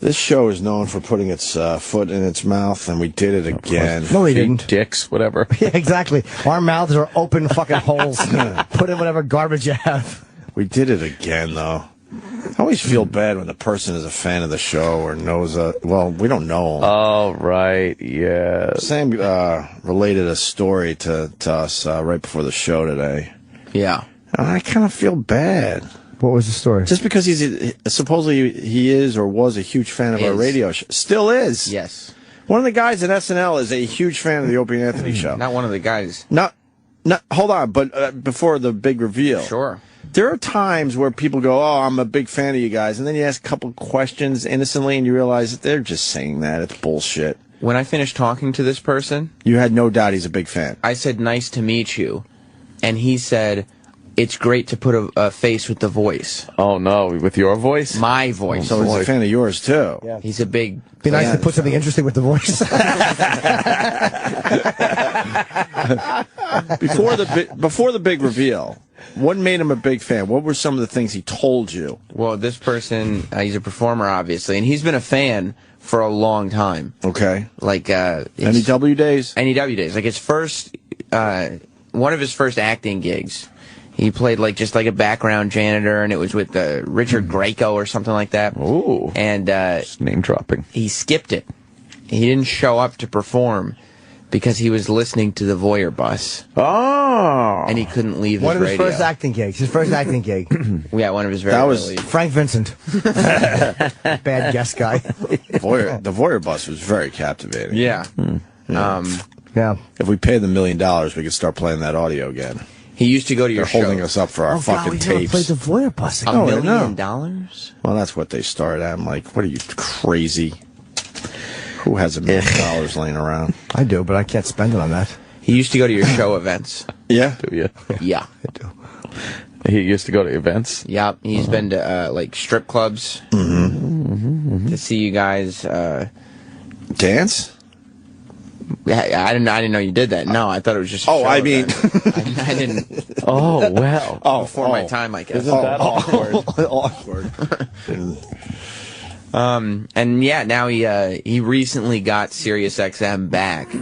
This show is known for putting its foot in its mouth, and we did it again. No, we didn't. Dicks, whatever. Yeah, exactly. Our mouths are open fucking holes. Put in whatever garbage you have. We did it again, though. I always feel bad when the person is a fan of the show or knows well, we don't know them. Oh, right, yeah. Sam related a story to us right before the show today. Yeah. And I kind of feel bad. What was the story? Just because supposedly he is or was a huge fan of our radio show. Still is. Yes. One of the guys at SNL is a huge fan of the Opie and Anthony Show. Not one of the guys. Not, hold on, but before the big reveal. Sure. There are times where people go, oh, I'm a big fan of you guys, and then you ask a couple questions innocently, and you realize that they're just saying that. It's bullshit. When I finished talking to this person, you had no doubt he's a big fan. I said, nice to meet you, and he said, it's great to put a face with the voice. Oh, no, with your voice? My voice. So he's a fan of yours, too. Yeah. He's a big... Be nice to put something interesting with the voice. Before the big reveal, what made him a big fan? What were some of the things he told you? Well, this person, he's a performer, obviously, and he's been a fan for a long time. Okay. Like, NEW days? NEW days. Like, his first, one of his first acting gigs, he played, like, just like a background janitor, and it was with Richard Grieco or something like that. Ooh. And, just name dropping. He skipped it. He didn't show up to perform because he was listening to the Voyeur Bus. Oh. And he couldn't leave his radio. One of his first acting gigs. His first acting gig. Yeah, one of his very That was early. Frank Vincent. Bad guest guy. The Voyeur Bus was very captivating. Yeah. Yeah. If we paid them $1 million, we could start playing that audio again. He used to go to your They're holding show. us up for our fucking God, we never tapes. played the Voyeur Bus again. $1 million? Well, that's what they started at. I'm like, what are you, crazy? Who has $1 million laying around? I do, but I can't spend it on that. He used to go to your show events. Yeah? Do you? Yeah. I do. He used to go to events? Yeah. He's been to, like, strip clubs to see you guys. Dance? I didn't know you did that. No, I thought it was just a Oh, show I mean... event. I didn't. Oh, well. Before my time, I guess. Isn't that awkward? Awkward. And yeah, now he recently got Sirius XM back,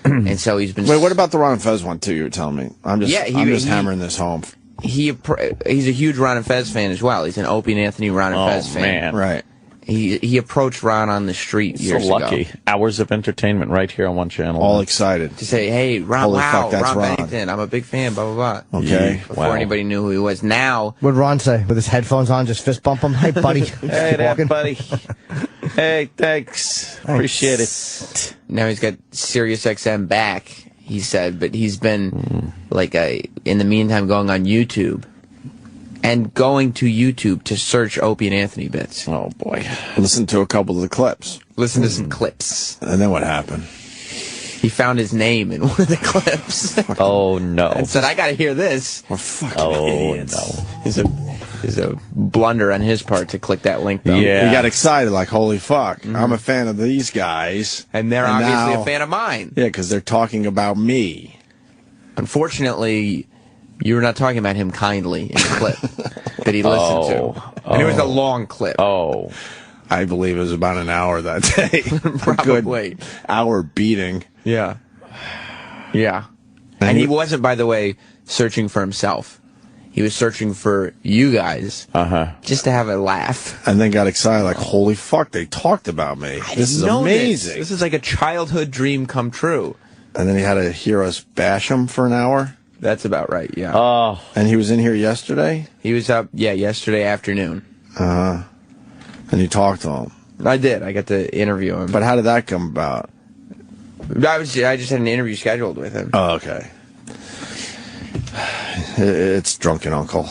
and so he's been. Wait, what about the Ron and Fez one too? You were telling me. I'm just hammering this home. He's a huge Ron and Fez fan as well. He's an Opie and Anthony Ron and Fez fan. Man. Right. He approached Ron on the street years So lucky. ago. Hours of entertainment right here on one channel. All excited. To say, hey, Ron, Holy fuck, that's Ron Ron. Bennington, I'm a big fan, blah, blah, blah. Okay. Before anybody knew who he was. Now... What'd Ron say? With his headphones on, just fist bump him? Hey, buddy. Hey there, buddy. Hey, thanks. Appreciate it. Now he's got Sirius XM back, he said, but he's been, like, in the meantime, going on YouTube. And going to YouTube to search Opie and Anthony bits. Oh, boy. Listen to a couple of the clips. Listen to some clips. And then what happened? He found his name in one of the clips. Oh, no. And said, I gotta hear this. We're fucking idiots. No. Is a blunder on his part to click that link, though. Yeah. We got excited, like, holy fuck. I'm a fan of these guys. And they're obviously now- a fan of mine. Yeah, because they're talking about me. Unfortunately, you were not talking about him kindly in the clip that he listened to. And it was a long clip. Oh. I believe it was about an hour that day. Probably. A good hour beating. Yeah. Yeah. And he wasn't, by the way, searching for himself. He was searching for you guys. Just to have a laugh. And then got excited, like, holy fuck, they talked about me. This is amazing. This is like a childhood dream come true. And then he had to hear us bash him for an hour. That's about right, yeah. Oh. And he was in here yesterday? He was up, yesterday afternoon. And you talked to him. I did. I got to interview him. But how did that come about? I just had an interview scheduled with him. Oh, okay. It's Drunken Uncle.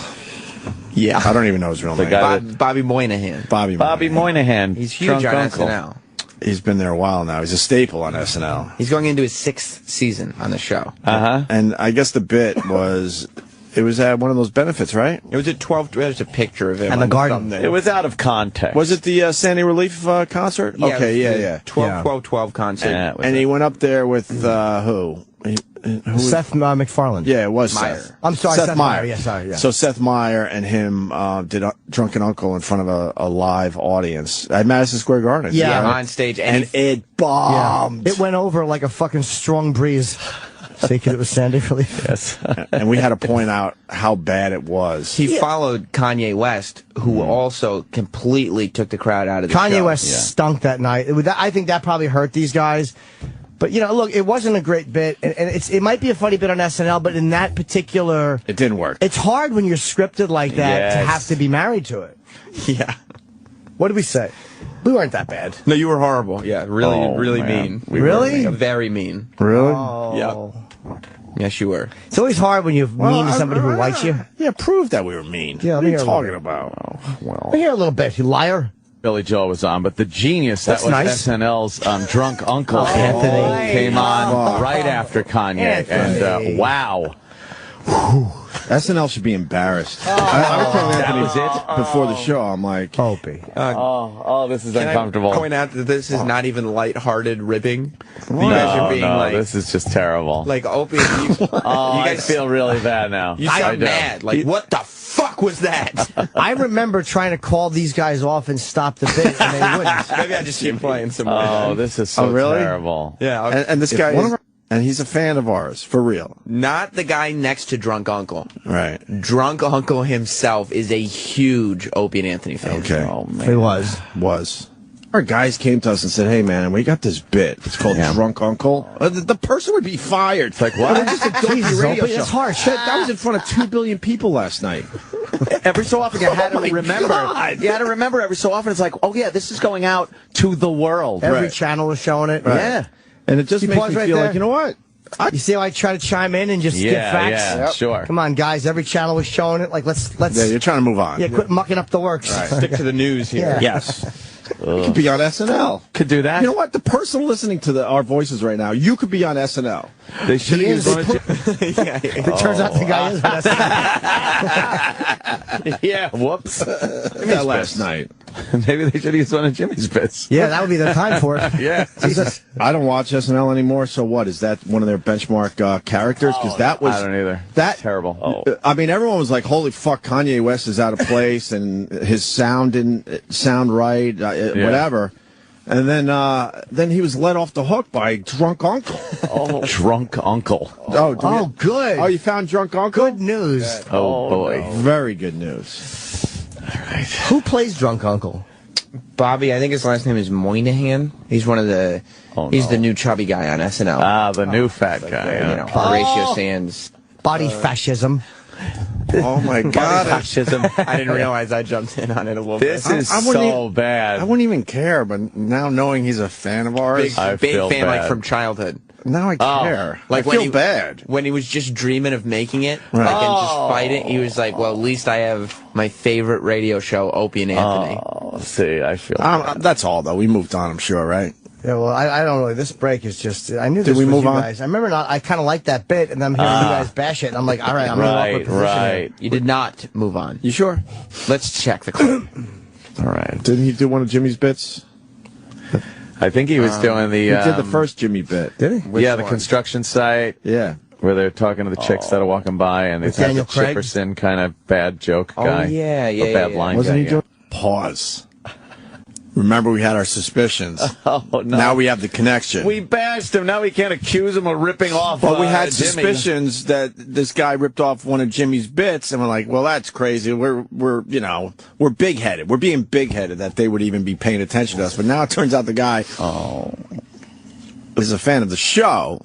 Yeah. I don't even know his real name. guy Bobby Moynihan. Bobby Moynihan. He's huge Drunk on Uncle. SNL. He's been there a while now. He's a staple on SNL. He's going into his 6th season on the show. And I guess the bit was, it was at one of those benefits, right? It was at 12. There's a picture of him. And the on garden. thumbnail. It was out of context. Was it the Sandy Relief concert? Yeah, okay, it was the yeah. 12-12-12 concert. Yeah, it was And he went up there with who? Seth MacFarlane. Yeah, it was Meyer. Seth. I'm sorry, Seth Meyer. Yeah, sorry. Yeah. So Seth Meyer and him did Drunken Uncle in front of a live audience at Madison Square Garden. Yeah, right? on stage. And it bombed. It went over like a fucking strong breeze. Thinking it was Sandy relief. Yes. And we had to point out how bad it was. He followed Kanye West, who also completely took the crowd out of the show. Kanye West stunk that night. I think that probably hurt these guys. But, you know, look, it wasn't a great bit. And it might be a funny bit on SNL, but in that particular... It didn't work. It's hard when you're scripted like that to Yes. have to be married to it. Yeah. What did we say? We weren't that bad. No, you were horrible. Yeah, really, Oh, really man. mean. We Really? were Very mean. Really? Oh. Yes, you were. It's always hard when you're mean to somebody who likes you. Yeah, prove that we were mean. Yeah, let what me are you hear a little talking bit. about? Let me hear a little bit, you liar. Billy Joel was on, but the genius that That's was nice. SNL's Drunk Uncle Anthony. came on right after Kanye, Anthony. and wow. SNL should be embarrassed. I was telling That Anthony was it? before the show. I'm like, Opie. Oh, this is Can uncomfortable. I point out that this is not even lighthearted ribbing? You guys are being like, this is just terrible. Opie. You I guys feel really bad now. You I sound do. mad. Like, what the fuck was that? I remember trying to call these guys off and stop the bit, and they wouldn't. Maybe I just keep playing some more. Oh, this is so really? terrible. Yeah. and this guy is, and he's a fan of ours, for real. Not the guy next to Drunk Uncle. Right. Drunk Uncle himself is a huge Opie and Anthony fan. Okay. Oh, man. He was. Our guys came to us and said, hey, man, we got this bit. It's called Drunk Uncle. The person would be fired. It's like, what? Just a dopey Jesus, radio Opie, show. that's harsh. That was in front of 2 billion people last night. Every so often you had to remember. God. You had to remember every so often. It's like, oh yeah, this is going out to the world. Every Right. channel was showing it. Yeah. And it just You makes pause me right feel there? like, you know what? You see how I try to chime in and just give Yeah, facts? yeah, sure. Come on, guys. Every channel was showing it. Like, let's. Yeah, you're trying to move on. Yeah, quit mucking up the works. Stick to the news here. Yeah. Yes. You could be on SNL. Could do that. You know what? The person listening to our voices right now, you could be on SNL. They should He have is. used one of It turns out the guy is. But that's Yeah, whoops. That last night. Maybe they should have used one of Jimmy's bits. yeah, that would be the time for it. Yeah. Jesus. I don't watch SNL anymore, so what? Is that one of their benchmark characters? Because that was... I don't either. That Terrible. Oh. I mean, everyone was like, holy fuck, Kanye West is out of place, and his sound didn't sound right, whatever. And then he was let off the hook by Drunk Uncle. Oh, Drunk Uncle. Oh, good. Oh, you found Drunk Uncle? Good news. Oh, boy. Very good news. Who plays Drunk Uncle? Bobby, I think his last name is Moynihan. He's one of the. He's the new chubby guy on SNL. Ah, the new fat guy. You know, Horatio Sands. Body fascism. Oh, my God. Fascism. I didn't realize I jumped in on it a little This bit. is I wouldn't so even- bad. I wouldn't even care, but now knowing he's a fan of ours, I Big feel fan, like bad. from childhood. now I care. Like I when feel he- bad. When he was just dreaming of making it, like, and just fighting, he was like, well, at least I have my favorite radio show, Opie and Anthony. Oh, see, I feel That's all, though. We moved on, I'm sure, right? Yeah, well, I don't know. This break is just. I knew Did this we was move you on? guys. I remember not. I kind of liked that bit, and I'm hearing you guys bash it, and I'm like, all right, I'm in an awkward right, position right. You did not move on. You sure? Let's check the clip. All right. Didn't he do one of Jimmy's bits? I think he was doing the. He did the first Jimmy bit. Did he? Yeah, the construction site Yeah. where they're talking to the chicks that are walking by, and it's Daniel the Craig? Chipperson kind of bad joke guy. yeah, The yeah, bad yeah. line Wasn't guy, he yeah. doing? Pause. Remember, we had our suspicions. Oh, no. Now we have the connection. We bashed him. Now we can't accuse him of ripping off. But we had Jimmy. suspicions that this guy ripped off one of Jimmy's bits, and we're like, well, that's crazy. We're big-headed. We're being big-headed that they would even be paying attention to us. But now it turns out the guy is a fan of the show,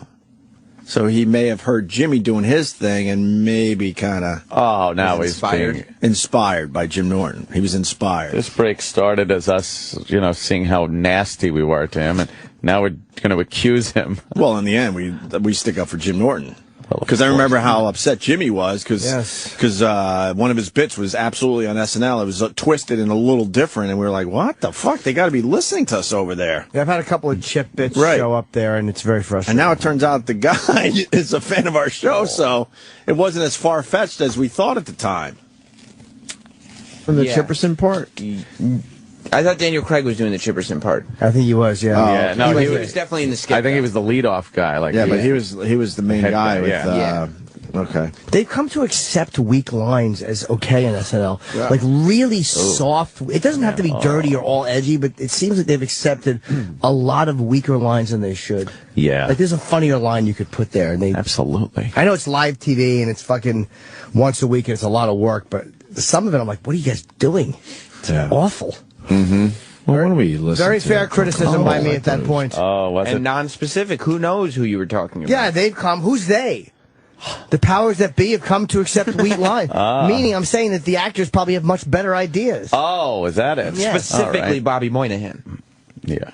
so he may have heard Jimmy doing his thing and maybe kind of Oh, now he's inspired. being. inspired by Jim Norton. He was inspired. This break started as us, seeing how nasty we were to him, and now we're going to accuse him. Well, in the end, we stick up for Jim Norton. Well, of Because I course. remember how upset Jimmy was because Yes. one of his bits was absolutely on SNL. It was twisted and a little different, and we were like, what the fuck? They got to be listening to us over there. Yeah, I've had a couple of chip bits Right. show up there, and it's very And frustrating. now it turns out the guy is a fan of our show, so it wasn't as far-fetched as we thought at the time. From the Yeah. Chipperson part? I thought Daniel Craig was doing the Chipperson part. I think he was, yeah. Yeah, no, he was definitely in the skit. I think he was the lead-off guy. Like, Yeah, but he was the main Head guy. guy, With, yeah. Okay. They've come to accept weak lines as okay in SNL. Yeah. Like really soft. It doesn't have to be dirty or all edgy, but it seems like they've accepted a lot of weaker lines than they should. Yeah. Like there's a funnier line you could put there. And Absolutely. I know it's live TV and it's fucking once a week and it's a lot of work, but some of it I'm like, what are you guys doing? It's awful. Mm-hmm. Well, what do we listen Very to? fair criticism by me at that point. Oh, was And it? non-specific. Who knows who you were talking about? Yeah, they've come. Who's they? The powers that be have come to accept weak lines. Meaning, I'm saying that the actors probably have much better ideas. Oh, is that it? Yeah. Specifically All right. Bobby Moynihan. Yeah.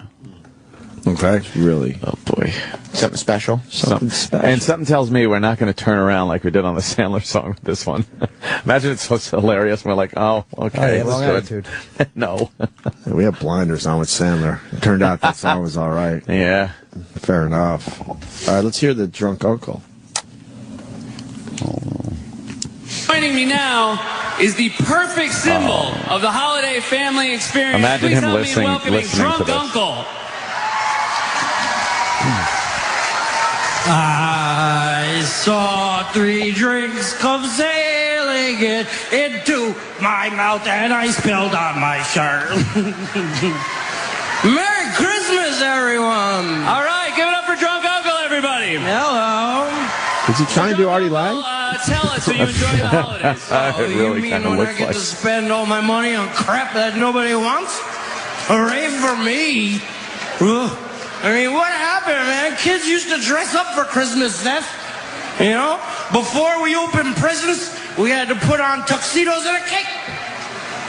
Okay. Really. Oh, boy. Something special. Something special. And something tells me we're not going to turn around like we did on the Sandler song with this one. Imagine it's so hilarious. We're like, oh, okay, yeah, this wrong is good. attitude. No. We have blinders on with Sandler. It turned out that song was all right. Yeah. Fair enough. All right, let's hear the drunk uncle. Joining me now is the perfect symbol of the holiday family experience. Imagine Please him help me in listening welcoming to Drunk this. Uncle. I saw 3 drinks come sailing into my mouth and I spilled on my shirt. Merry Christmas, everyone. All right, give it up for Drunk Uncle, everybody. Hello. Is he trying to do Artie Lang? Tell us so you enjoy the holidays. It really kind of when I looks get like. to spend all my money on crap that nobody wants? Hooray for me. Ugh. I mean, what happened, man? Kids used to dress up for Christmas, Seth. You know? Before we opened presents, we had to put on tuxedos and a cake.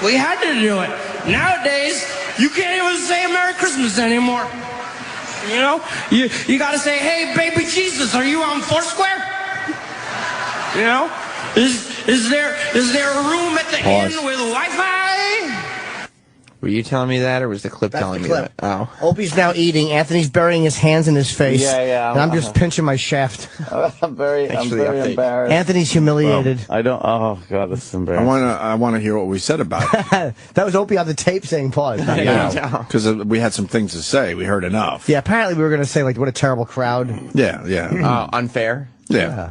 We had to do it. Nowadays, you can't even say Merry Christmas anymore. You know? You gotta say, hey, baby Jesus, are you on Foursquare? You know? Is there a room at the inn with Wi-Fi? Were you telling me that, or was the clip telling me that? Oh. Opie's now eating. Anthony's burying his hands in his face. Yeah. And I'm just pinching my shaft. I'm very embarrassed. Anthony's humiliated. I don't. Oh God, this is embarrassing. I want to hear what we said about it. That was Opie on the tape saying pause. Because we had some things to say. We heard enough. Yeah, apparently we were going to say, like, what a terrible crowd. Yeah. Unfair? Yeah.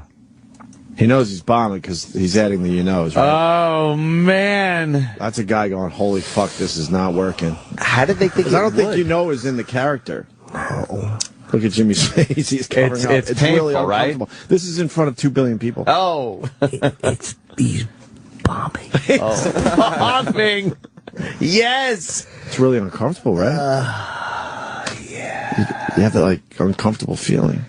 He knows he's bombing because he's adding the you knows, right? Oh man, That's a guy going, holy fuck, this is not working. How did they think Because I don't think you know is in the character. Look at Jimmy's face. He's covering up. It's painful, really right? uncomfortable. This is in front of 2 billion people. Oh, It's he's bombing. bombing. Yes. It's really uncomfortable, right? Yeah. You have that, like, uncomfortable feeling.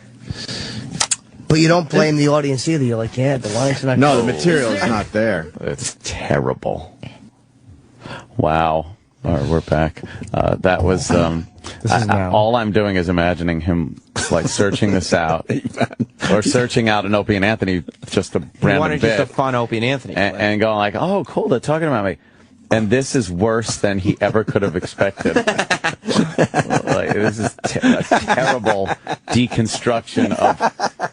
But you don't blame the audience either. You're like, yeah, the lines are not No, good. the material is not there. It's terrible. Wow. All right, we're back. That was. All I'm doing is imagining him like searching this out, or searching out an Opie and Anthony, just a You random wanted bit, just a fun Opie and Anthony. and going like, "Oh, cool, they're talking about me." And this is worse than he ever could have expected. Like, this is a terrible deconstruction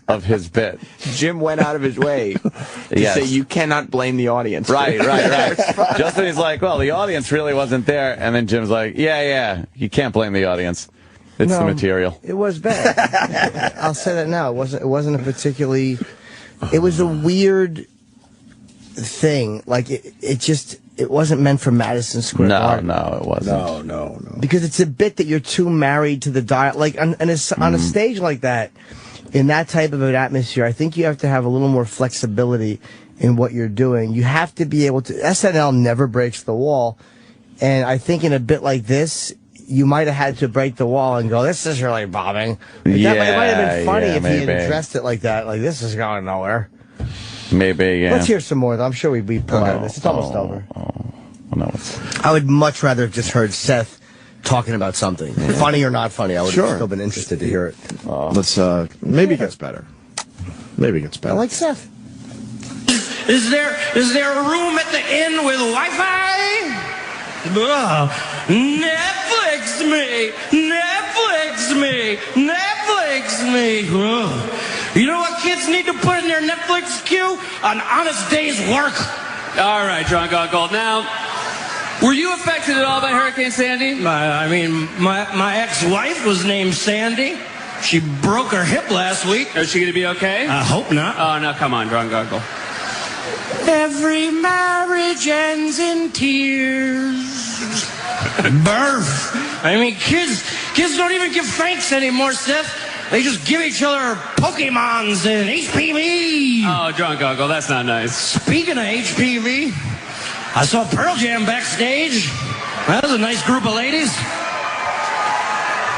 of his bit. Jim went out of his way to Yes. say you cannot blame the audience. Right. Just when he's like, well, the audience really wasn't there. And then Jim's like, yeah, you can't blame the audience. It's the material. It was bad. I'll say that now. It wasn't a particularly. It was a weird thing. Like it wasn't meant for Madison Square Garden. No, it wasn't. No. Because it's a bit that you're too married to the dial. Like on a stage like that, in that type of an atmosphere, I think you have to have a little more flexibility in what you're doing. You have to be able to. SNL never breaks the wall, and I think in a bit like this, you might have had to break the wall and go, "This is really bombing." Like, it might have been funny if he had addressed it like that. Like, this is going nowhere. Maybe, yeah. Let's hear some more, though. I'm sure we pull out of this. It's almost over. No. I would much rather have just heard Seth talking about something. Funny or not funny, I would have still been interested to hear it. Let's, maybe it gets better. Maybe it gets better. I like Seth. Is there a room at the inn with Wi-Fi? Netflix me! Ugh. You know what kids need to put in their Netflix queue? An honest day's work. All right, Drunk Uncle. Now, Were you affected at all by Hurricane Sandy? My ex-wife was named Sandy. She broke her hip last week. Is she going to be okay? I hope not. Oh, no, come on, drunk uncle. Every marriage ends in tears. Birth. Kids don't even give thanks anymore, Seth. They just give each other Pokemons and HPV. Oh, drunk uncle, that's not nice. Speaking of HPV, I saw Pearl Jam backstage. That was a nice group of ladies.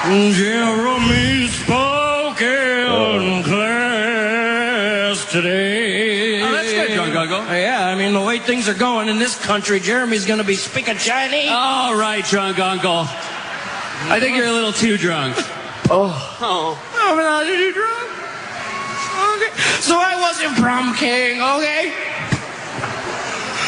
Jeremy spoke in class today. Oh, that's good, drunk uncle. Yeah, the way things are going in this country, Jeremy's going to be speaking Chinese. All right, drunk uncle. I think you're a little too drunk. I'm not too drunk. Okay. So I wasn't prom king, okay?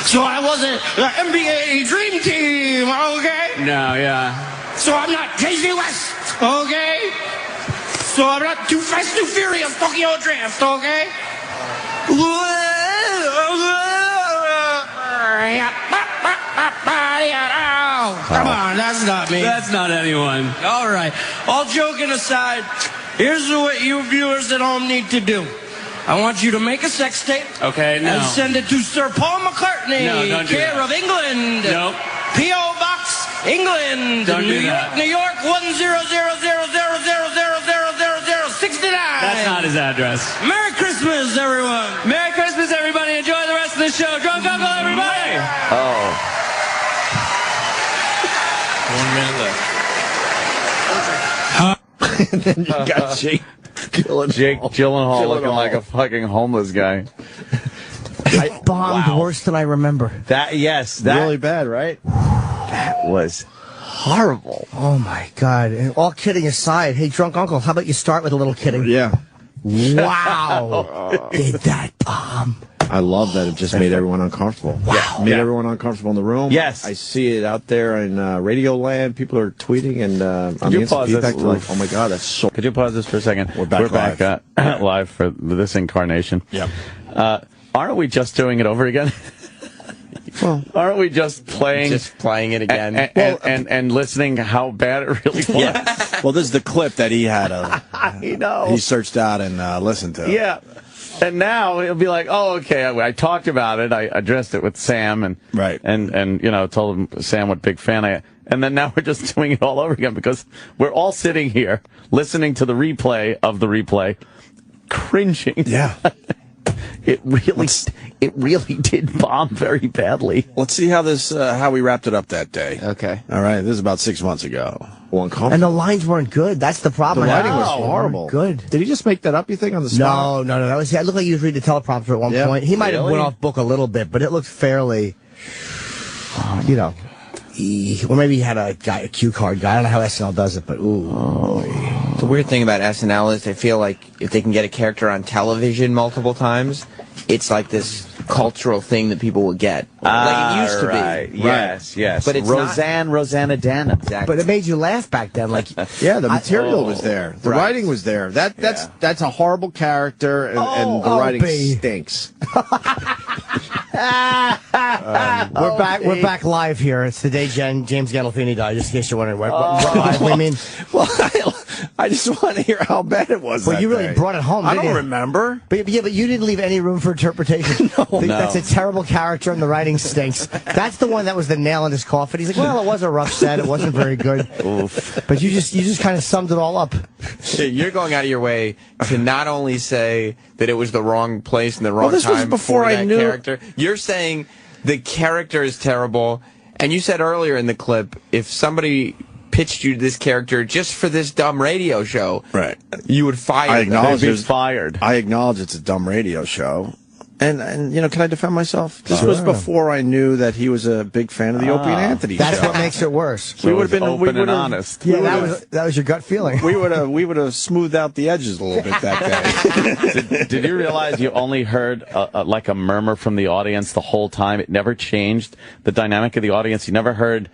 So I wasn't the NBA Dream Team, okay? No, yeah. So I'm not Jay-Z West, okay? So I'm not Too Fast, Too Furious, Tokyo Drift, okay? Come on, that's not me. That's not anyone. All right. All joking aside, here's what you viewers at home need to do. I want you to make a sex tape. Okay, no. And send it to Sir Paul McCartney, No, don't do care that. of England. Nope. P.O. Box, England, Don't New do York, that. New York, 1000000000069. That's not his address. Merry Christmas, everyone. Merry Christmas, everybody. Enjoy the rest of the show. Drunk uncle, everybody. Oh. 1 minute left. And then you got Jake Gyllenhaal looking like a fucking homeless guy. I bombed worse than I remember. That's really bad, right? That was horrible. Oh, my God. And all kidding aside, hey, drunk uncle, how about you start with a little kidding? Yeah. Wow. Did that bomb. I love that it just made everyone uncomfortable. Wow. Made everyone uncomfortable in the room. Yes. I see it out there in Radio Land. People are tweeting and on the you instant pause feedback, this? they're like, oh my God, that's so... Could you pause this for a second? We're back live for this incarnation. Yep. Aren't we just doing it over again? Well, aren't we just playing it again? And listening how bad it really was? Yeah. Well, this is the clip that he had. I know. He searched out and listened to. Yeah. And now it'll be like, oh, okay, I talked about it. I addressed it with Sam and told him, Sam, what big fan I am. And then now we're just doing it all over again because we're all sitting here listening to the replay of the replay, cringing. Yeah. It really did bomb very badly. Let's see how we wrapped it up that day. Okay. All right. This is about 6 months ago. And the lines weren't good. That's the problem. The writing was horrible. Good. Did he just make that up, you think, on the spot? No. That was. It looked like he was reading the teleprompter at one point. He might have went off book a little bit, but it looked fairly, or maybe he had a cue card guy. I don't know how SNL does it, but The weird thing about SNL is they feel like if they can get a character on television multiple times, it's like this cultural thing that people will get. Like it used to be. Yes. But it's Rosanna Dana. Exactly. But it made you laugh back then. Like, yeah, the material was there. The writing was there. That's a horrible character, and the writing stinks. We're back live here. It's the day James Gandolfini died. Just in case you're wondering what we mean. Well, I just want to hear how bad it was. Well, you really brought it home. I don't remember. But you didn't leave any room for interpretation. No. That's a terrible character, and the writing stinks. That's the one that was the nail in his coffin. He's like, well, it was a rough set. It wasn't very good. Oof. But you just kind of summed it all up. You're going out of your way to not only say that it was the wrong place and the wrong this time was before for I that knew. character. You're saying the character is terrible, and you said earlier in the clip, if somebody pitched you this character just for this dumb radio show, right, you would fire them. I acknowledge They'd be fired. I acknowledge it's a dumb radio show. And can I defend myself? This was before I knew that he was a big fan of the Opie and Anthony show. That's what makes it worse. So we would have been open and honest. Yeah, that was your gut feeling. We would have smoothed out the edges a little bit that day. Did you realize you only heard like a murmur from the audience the whole time? It never changed the dynamic of the audience. You never heard,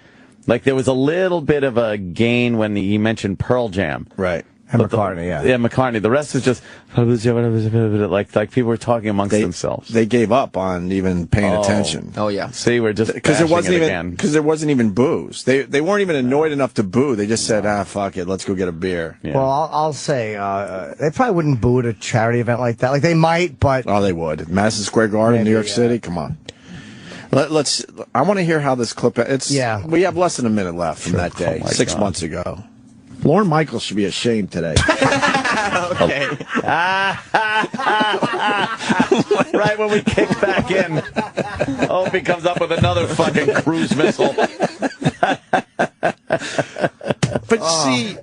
like, there was a little bit of a gain when he mentioned Pearl Jam. Right. And McCartney, Yeah, McCartney. The rest is just like people were talking amongst themselves. They gave up on even paying attention. Oh yeah. See, we're just because there wasn't even booze. They weren't even annoyed enough to boo. They just said, fuck it, let's go get a beer. Yeah. Well, I'll say they probably wouldn't boo at a charity event like that. Like they might, but they would. Madison Square Garden, New York City. Come on. Let's. I want to hear how this clip. We have less than a minute left from that day, 6 months ago. Lorne Michaels should be ashamed today. Okay. Right when we kick back in, Opie comes up with another fucking cruise missile. But see,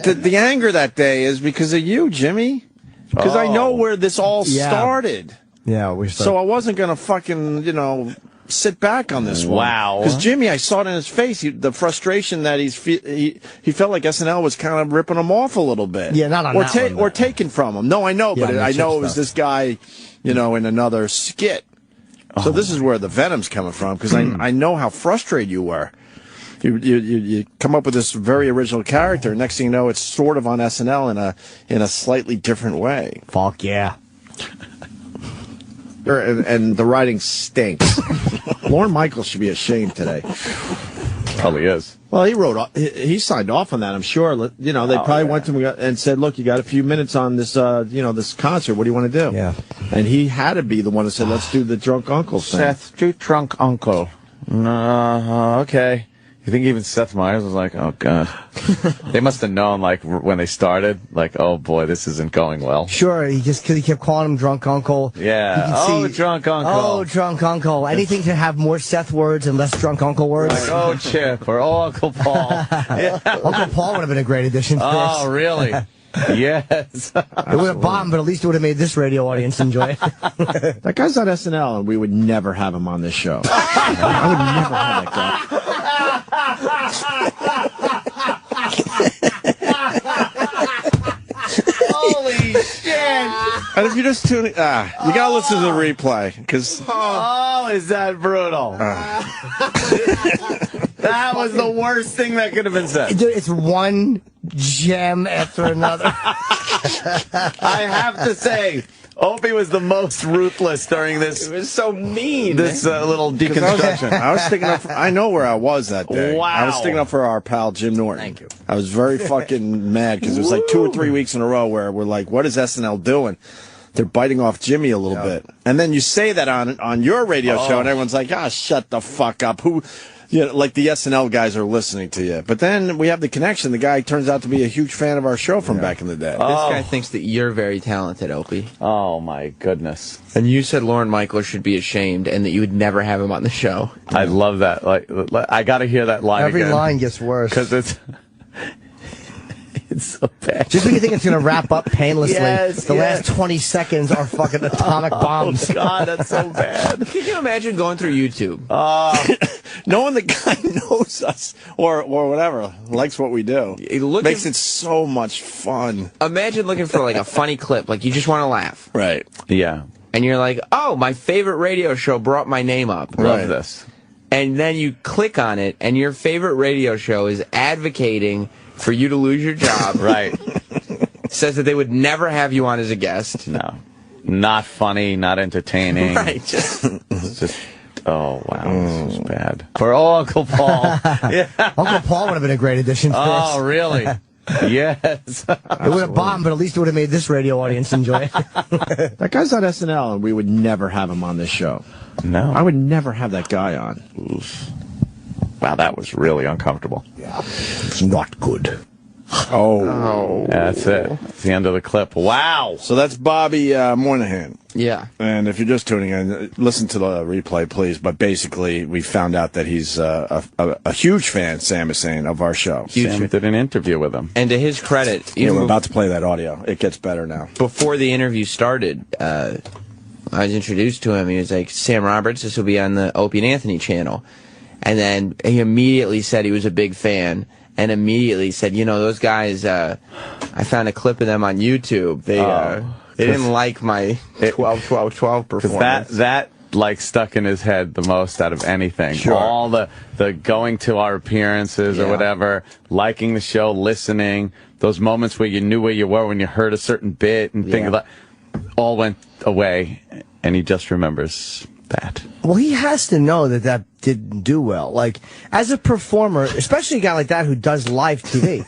the anger that day is because of you, Jimmy. Because I know where this all started. Yeah, so I wasn't gonna fucking, sit back on this one. Wow. Because Jimmy, I saw it in his face, the frustration that he felt like SNL was kind of ripping him off a little bit. Yeah, not on that one, or taken from him. No, I know, but I know it was this guy, in another skit. So this is where the venom's coming from, because I know how frustrated you were. You come up with this very original character. Next thing you know, it's sort of on SNL in a slightly different way. Fuck yeah. And the writing stinks. Lorne Michaels should be ashamed today. Probably is. Well, he signed off on that, I'm sure. They probably went to him and said, look, you got a few minutes on this, this concert. What do you want to do? Yeah. And he had to be the one that said, let's do the drunk uncle thing. Seth, do drunk uncle. Okay. You think even Seth Meyers was like, oh, God. They must have known, when they started, oh, boy, this isn't going well. Sure, because he kept calling him drunk uncle. Yeah. Drunk uncle. Oh, drunk uncle. Anything to have more Seth words and less drunk uncle words. Chip or Uncle Paul. Yeah. Uncle Paul would have been a great addition to this. Oh, really? Yes. It would have bombed, but at least it would have made this radio audience enjoy it. That guy's on SNL, and we would never have him on this show. I would never have that guy. Holy shit! And if you're just tuning, you gotta listen to the replay, because is that brutal? That was the worst thing that could have been said. Dude, it's one gem after another. I have to say, Opie was the most ruthless during this. It was so mean. This little deconstruction. I was sticking up. I know where I was that day. Wow. I was sticking up for our pal Jim Norton. Thank you. I was very fucking mad because it was 2 or 3 weeks in a row where we're like, what is SNL doing? They're biting off Jimmy a little bit. And then you say that on your radio show, and everyone's like, shut the fuck up. Like the SNL guys are listening to you. But then we have the connection. The guy turns out to be a huge fan of our show from back in the day. This guy thinks that you're very talented, Opie. Oh, my goodness. And you said Lorne Michaels should be ashamed and that you would never have him on the show. I love that. I got to hear that line Every again. line gets worse. Because it's so bad. Just when you think it's going to wrap up painlessly, the last 20 seconds are fucking atomic bombs. Oh, God, that's so bad. Can you imagine going through YouTube? Knowing the guy knows us or whatever, likes what we do, makes it so much fun. Imagine looking for a funny clip, you just want to laugh. Right. Yeah. And you're like, oh, my favorite radio show brought my name up. Love this. And then you click on it, and your favorite radio show is advocating for you to lose your job. Right. Says that they would never have you on as a guest. No. Not funny, not entertaining. Right. It's just, oh, wow. This is bad. For Uncle Paul. Yeah. Uncle Paul would have been a great addition to this. Oh, really? Yes. It would have bombed, but at least it would have made this radio audience enjoy it. That guy's on SNL, and we would never have him on this show. No. I would never have that guy on. Oof. Wow, that was really uncomfortable. Yeah. It's not good. Oh. That's it. That's the end of the clip. Wow. So that's Bobby Moynihan. Yeah. And if you're just tuning in, listen to the replay, please. But basically, we found out that he's a huge fan, Sam is saying, of our show. Sam did an interview with him. And to his credit, we're about to play that audio. It gets better now. Before the interview started, I was introduced to him. He was like, Sam Roberts, this will be on the Opie and Anthony channel. And then he immediately said he was a big fan, and immediately said, those guys, I found a clip of them on YouTube. They didn't like my 12-12-12 performance. That like stuck in his head the most out of anything. Sure. All the going to our appearances or whatever, liking the show, listening, those moments where you knew where you were when you heard a certain bit and things like all went away, and he just remembers that. Well, he has to know that didn't do well. Like, as a performer, especially a guy like that who does live TV.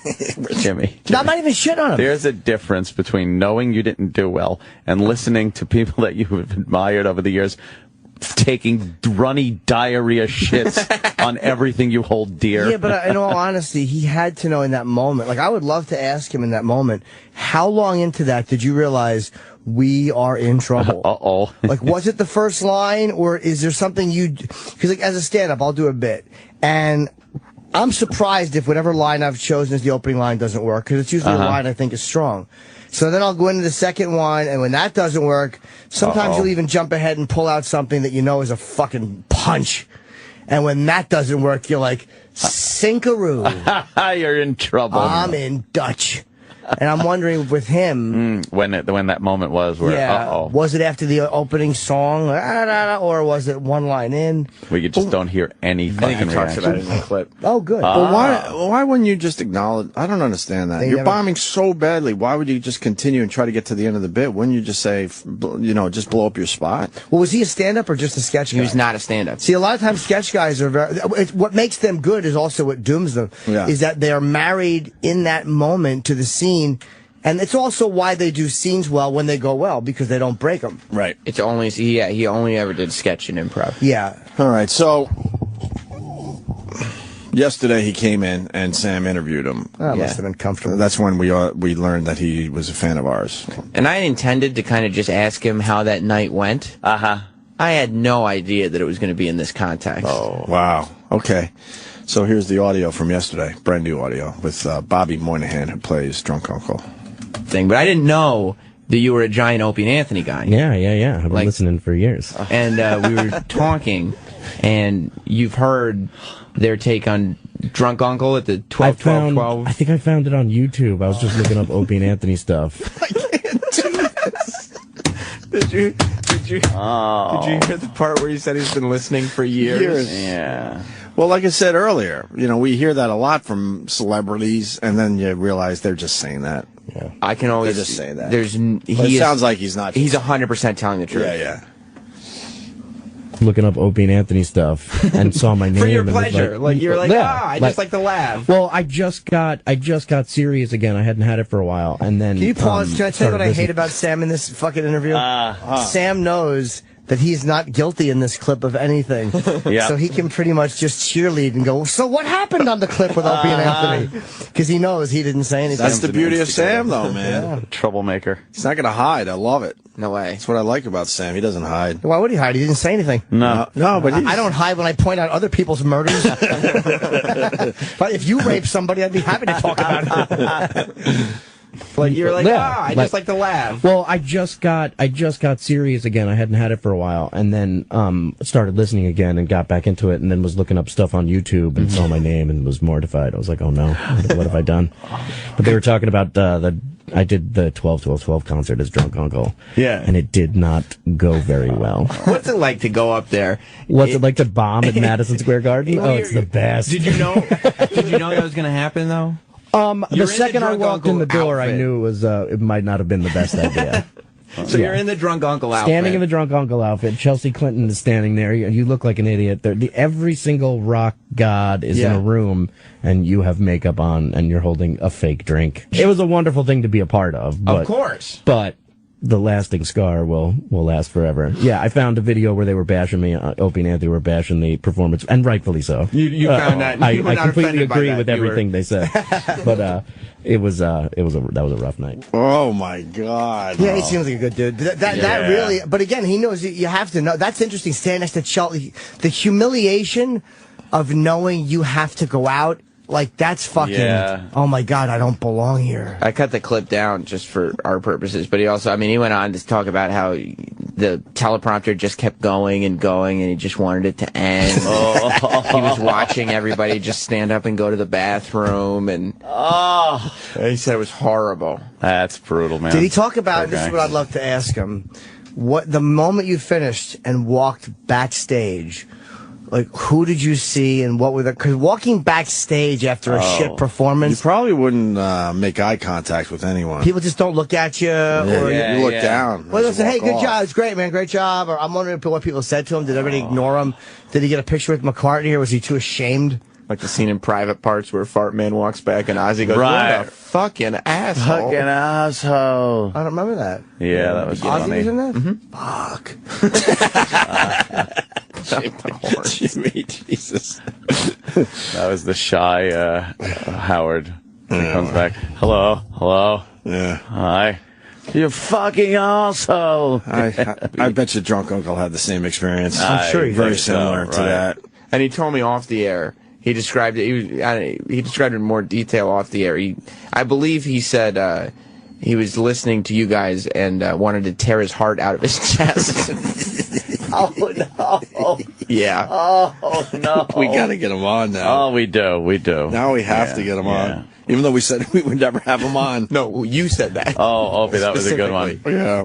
Jimmy. I'm not even shit on him. There's a difference between knowing you didn't do well and listening to people that you have admired over the years taking runny diarrhea shits on everything you hold dear. Yeah, but in all honesty, he had to know in that moment. Like, I would love to ask him in that moment, how long into that did you realize we are in trouble? Uh-oh. Like, was it the first line, or is there something because like, as a stand-up, I'll do a bit, and I'm surprised if whatever line I've chosen as the opening line doesn't work, because it's usually a line I think is strong. So then I'll go into the second one, and when that doesn't work, sometimes you'll even jump ahead and pull out something that you know is a fucking punch. And when that doesn't work, you're like, sinkaroo. You're in trouble. I'm in Dutch. And I'm wondering with him... when that moment was where, was it after the opening song, or was it one line in? We just don't hear any fucking talks about it reaction. in the clip. Oh, good. But why wouldn't you just acknowledge? I don't understand that. You're bombing so badly. Why would you just continue and try to get to the end of the bit? Wouldn't you just say, just blow up your spot? Well, was he a stand-up or just a sketch guy? He was not a stand-up. See, a lot of times sketch guys are what makes them good is also what dooms them, is that they are married in that moment to the scene. And it's also why they do scenes well when they go well, because they don't break them. Right. It's only he only ever did sketch and improv. Yeah. All right. So yesterday he came in and Sam interviewed him. Must have been comfortable. That's when we learned that he was a fan of ours. And I intended to kind of just ask him how that night went. I had no idea that it was going to be in this context. Oh, wow. Okay. So here's the audio from yesterday, brand new audio, with Bobby Moynihan, who plays Drunk Uncle. But I didn't know that you were a giant Opie and Anthony guy. Yeah. I've been listening for years. And we were talking, and you've heard their take on Drunk Uncle at the 12-12-12. I think I found it on YouTube. I was just looking up Opie and Anthony stuff. I can't do this. Did you hear the part where he said he's been listening for years? Yeah. Well, like I said earlier, we hear that a lot from celebrities, and then you realize they're just saying that. Yeah. I can always just say that. It sounds like he's not. He's 100% telling the truth. Yeah. Looking up Opie and Anthony stuff and saw my name. For your and was pleasure. You're like, I just like to laugh. Well, I just got serious again. I hadn't had it for a while, and then. Can you pause? Can I tell you what I hate about Sam in this fucking interview? Sam knows that he's not guilty in this clip of anything. So he can pretty much just cheerlead and go, so what happened on the clip with Opie and Anthony? Because he knows he didn't say anything. That's the beauty of Sam, though, man. Troublemaker. He's not going to hide. I love it. No way. That's what I like about Sam. He doesn't hide. Why would he hide? He didn't say anything. No, but I don't hide when I point out other people's murders. But if you rape somebody, I'd be happy to talk about it. You're like, I just like to laugh. Well, I just got serious again. I hadn't had it for a while, and then started listening again and got back into it, and then was looking up stuff on YouTube and saw my name and was mortified. I was like, oh no, what have I done? But they were talking about I did the 12-12-12 concert as Drunk Uncle. Yeah. And it did not go very well. What's it like to go up there? What's it like to bomb at Madison Square Garden? Oh, it's the best. Did you know that was going to happen, though? The second I walked in the door, I knew it might not have been the best idea. So you're in the Drunk Uncle outfit. Standing in the Drunk Uncle outfit. Chelsea Clinton is standing there. You look like an idiot. Every single rock god is in a room, and you have makeup on, and you're holding a fake drink. It was a wonderful thing to be a part of. But, of course. But the lasting scar will last forever. Yeah, I found a video where they were bashing me. Opie and Anthony were bashing the performance, and rightfully so. You found that. I completely agree with everything they said. But that was a rough night. Oh my God! Yeah, he seems like a good dude. That really. But again, he knows you have to know. That's interesting. Standing next to Chelsea, the humiliation of knowing you have to go out. Like, that's fucking, oh my God, I don't belong here. I cut the clip down just for our purposes, but he went on to talk about how the teleprompter just kept going, and he just wanted it to end. He was watching everybody just stand up and go to the bathroom, and he said it was horrible. That's brutal, man. Did he talk about, this is what I'd love to ask him, what the moment you finished and walked backstage, like, who did you see and what were the... Because walking backstage after a shit performance... You probably wouldn't make eye contact with anyone. People just don't look at you. Or you look down. Well, they'll say, hey, good job. It's great, man. Great job. Or I'm wondering what people said to him. Did everybody ignore him? Did he get a picture with McCartney, or was he too ashamed? Like the scene in Private Parts where Fart Man walks back and Ozzy goes, what a fucking asshole. Fucking asshole. I don't remember that. Yeah, that was Ozzy funny. was in that? Fuck. Jimmy, Jesus. That was the shy Howard. He comes back. Hello. Yeah. Hi. You fucking asshole. I bet your drunk uncle had the same experience. I'm sure he very did. similar to that. And he told me off the air. He described it. He described it in more detail off the air. I believe he said he was listening to you guys and wanted to tear his heart out of his chest. Oh, no. Yeah. Oh, no. We got to get him on now. Oh, we do. Now we have to get him on. Even though we said we would never have him on. No, you said that. Oh, Opie, that was a good one. Yeah.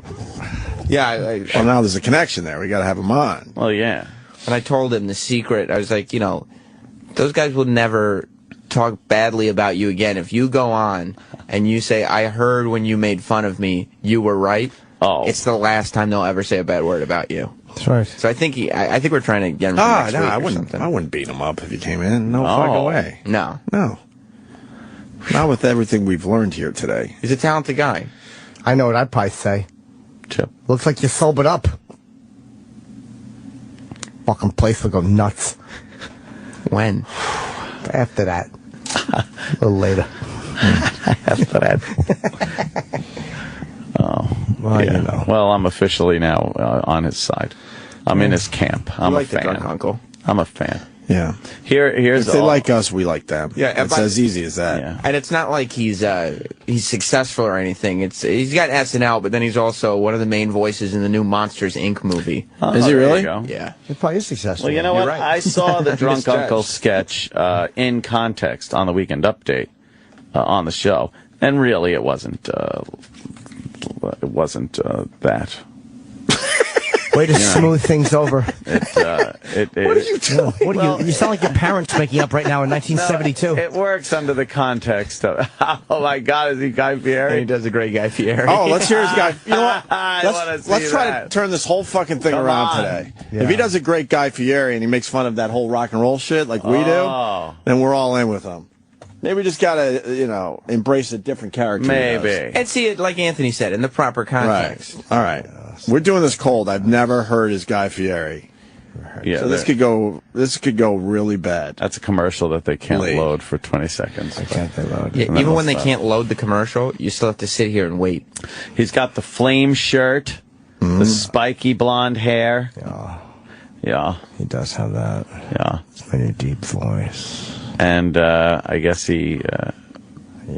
Yeah. Well, now there's a connection there. We got to have him on. Well, yeah. And I told him the secret. I was like, those guys will never talk badly about you again. If you go on and you say, I heard when you made fun of me, you were right. Oh. It's the last time they'll ever say a bad word about you. That's right. So I think we're trying to get him for next week or something. I wouldn't beat him up if he came in. No fucking way. No. Not with everything we've learned here today. He's a talented guy. I know what I'd probably say. Chip. Looks like you sobered up. Fucking place will go nuts. When? After that. A little later. After that. Well, yeah. Well, I'm officially now on his side. I'm in his camp. I'm like a fan. the drunk uncle. I'm a fan. Yeah. Here's if they like us, we like them. Yeah, it's as easy as that. Yeah. And it's not like he's successful or anything. He's got SNL, but then he's also one of the main voices in the new Monsters Inc. movie. Is he really? Yeah. It probably is successful. Well, you know what? right. I saw the Drunk Misjudged. Uncle sketch in context on the Weekend Update on the show, and really, it wasn't that. Way to smooth things over. What are you doing? You sound like your parents making up right now in 1972. It works under the context of, oh my God, is he Guy Fieri? He does a great Guy Fieri. Oh, let's hear his guy. You know what? Let's try to turn this whole fucking thing Come around on. today. Yeah. If he does a great Guy Fieri and he makes fun of that whole rock and roll shit like we do, then we're all in with him. Maybe we just gotta, embrace a different character. Maybe. And see it, like Anthony said, in the proper context. Right. All right. We're doing this cold. I've never heard his Guy Fieri. Yeah, So this could go really bad. That's a commercial that they can't Late. load for 20 seconds. Can't they load? Yeah, And then even we'll when they stop. can't load the commercial, you still have to sit here and wait. He's got the flame shirt, the spiky blonde hair. Yeah. He does have that. Yeah. It's my new deep voice. And I guess he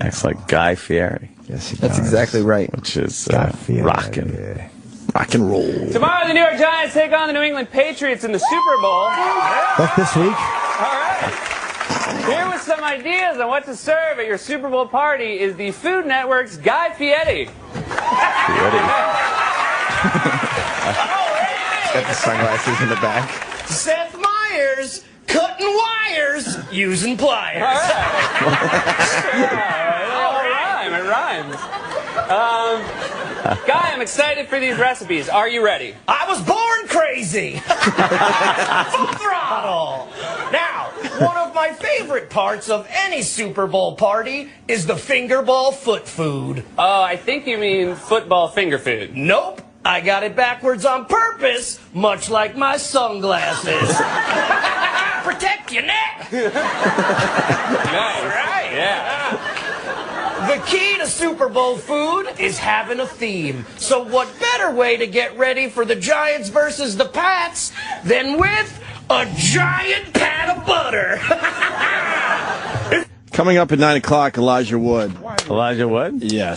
acts like Guy Fieri, Yes, he That's does. exactly right. which is Guy Fieri. rocking. Rock and roll. Tomorrow, the New York Giants take on the New England Patriots in the Super Bowl. That's this week? All right. Here with some ideas on what to serve at your Super Bowl party is the Food Network's Guy Fieri. Got the sunglasses in the back. Seth Meyers cutting wires using pliers. It rhymes. Guy, I'm excited for these recipes. Are you ready? I was born crazy. Full throttle. Now, one of my favorite parts of any Super Bowl party is the finger ball foot food. Oh, I think you mean football finger food. Nope. I got it backwards on purpose, much like my sunglasses. Protect your neck. Nice. Right. Yeah. The key to Super Bowl food is having a theme. So what better way to get ready for the Giants versus the Pats than with a giant pat of butter? Coming up at 9 o'clock, Elijah Wood. Elijah Wood? Yes.